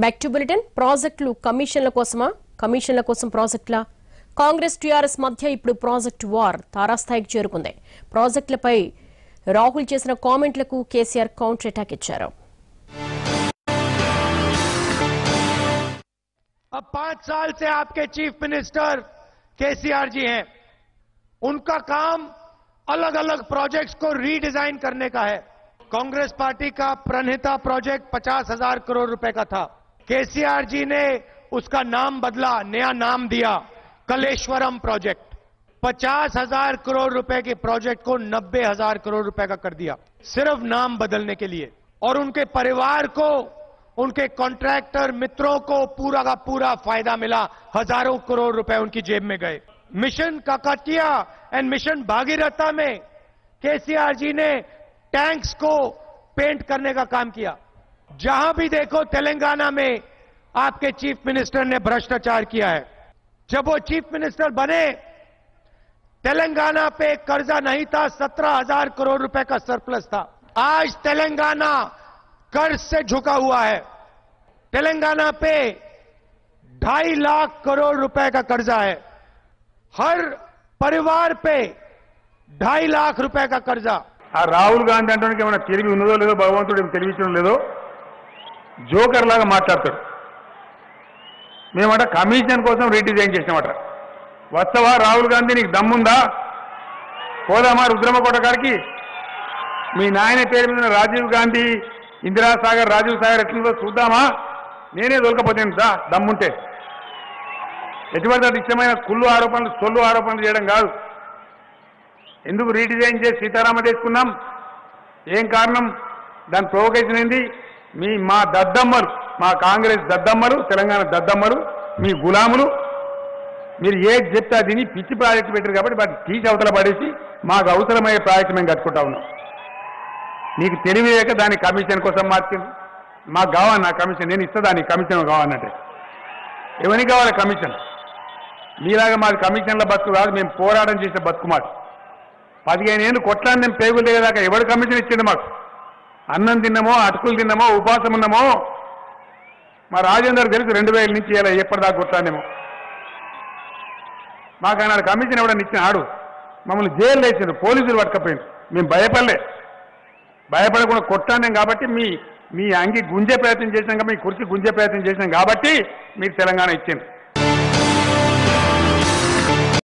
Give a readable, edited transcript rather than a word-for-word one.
Back to bulletin. ప్రాజెక్టులు కమిషన్ల కోసమా, కమిషన్ల కోసం ప్రాజెక్టుల? కాంగ్రెస్ టీఆర్ఎస్ మధ్య ఇప్పుడు ప్రాజెక్టు వార్ తారాస్థాయికి చేరుకుంది. ప్రాజెక్టులపై రాహుల్ చేసిన కామెంట్లకు కేసీఆర్ కౌంటర్ అటాక్ ఇచ్చారు. अब 5 साल से आपके चीफ मिनिस्टर केसीआर जी हैं। उनका काम अलग अलग प्रोजेक्ट्स को रीडिजाइन करने का है। कांग्रेस पार्टी का प्रणहिता प्रोजेक्ट 50,000 करोड़ रुपए का था। केसीआर जी ने उसका नाम बदला, नया नाम दिया कलेश्वरम प्रोजेक्ट। 50,000 करोड़ रुपए के प्रोजेक्ट को 90,000 करोड़ रुपए का कर दिया, सिर्फ नाम बदलने के लिए। और उनके परिवार को, उनके कॉन्ट्रैक्टर मित्रों को पूरा का पूरा फायदा मिला। हजारों करोड़ रुपए उनकी जेब में गए। मिशन काकतिया एंड मिशन भागीरथा में केसीआर जी ने टैंक्स को पेंट करने का काम किया। जहां भी देखो तेलंगाना में आपके चीफ मिनिस्टर ने भ्रष्टाचार किया है। जब वो चीफ मिनिस्टर बने, तेलंगाना पे कर्जा नहीं था, 17,000 करोड़ रुपए का सरप्लस था। आज तेलंगाना कर्ज से झुका हुआ है। तेलंगाना पे 2.5 लाख करोड़ रुपए का कर्जा है। हर परिवार पे 2.5 लाख रुपए का कर्जा। రాహుల్ గాంధీ అంటే ఏమైనా తెలివి ఉన్నదో లేదో, భగవంతుడు ఏమి తెలివించడం లేదో, జోకర్ లాగా మాట్లాడతాడు. మేమట కమిషన్ కోసం రీడిజైన్ చేసినామట. వస్తావా రాహుల్ గాంధీ, నీకు దమ్ముందా? పోదామా రుద్రమకోట గారికి? మీ నాయన పేరు మీద రాజీవ్ గాంధీ, ఇందిరాసాగర్, రాజీవ్ సాగర్ ఎట్లుందో చూద్దామా? నేనే దొరకపోతాను దా, దమ్ముంటే. ఎటువంటి ఇష్టమైన కుళ్ళు ఆరోపణలు, సొల్లు ఆరోపణలు చేయడం కాదు. ఎందుకు రీడిజైన్ చేసి సీతారామ తీసుకున్నాం? ఏం కారణం? దాని ప్రొవొకేషన్ ఏంది? మా దద్దమ్మలు, మా కాంగ్రెస్ దద్దమ్మలు, తెలంగాణ దద్దమ్మలు, మీ గులాములు, మీరు ఏది చెప్తే దీన్ని పిచ్చి ప్రాజెక్టు పెట్టారు కాబట్టి వాటిని తీసి అవతల పడేసి మాకు అవసరమయ్యే ప్రాజెక్టు మేము కట్టుకుంటా ఉన్నాం. నీకు తెలివి లేక దాని కమిషన్ కోసం మార్చింది. మాకు కావాలన్నా కమిషన్, నేను ఇస్తా దానికి కమిషన్ కావాలంటే. ఎవరికి కావాలి కమిషన్? మీలాగా మాది కమిషన్ల బతుకు కాదు, మేము పోరాటం చేసే బతుకు మాకు. 15 ఏళ్ళు కొట్లాన్ని మేము పేగులు దిగేదాకా ఎవడు కమిషన్ ఇచ్చిండు మాకు? అన్నం తిన్నామో, అటుకులు తిన్నామో, ఉపాసం ఉన్నామో. మా రాజేందర్ తెలుసు 2000 నుంచి ఇలా ఎప్పటిదాకా కొట్లానేమో. మాకు ఆయన కమిషన్ ఎవడని ఇచ్చిన ఆడు మమ్మల్ని జైలు వేసిండు, పోలీసులు పట్టుకపోయింది. మేము భయపడకుండా కొట్లానేం కాబట్టి మీ అంగి గుంజే ప్రయత్నం చేసినాం, మీ కుర్చీ గుంజే ప్రయత్నం చేసినాం కాబట్టి మీరు తెలంగాణ ఇచ్చింది.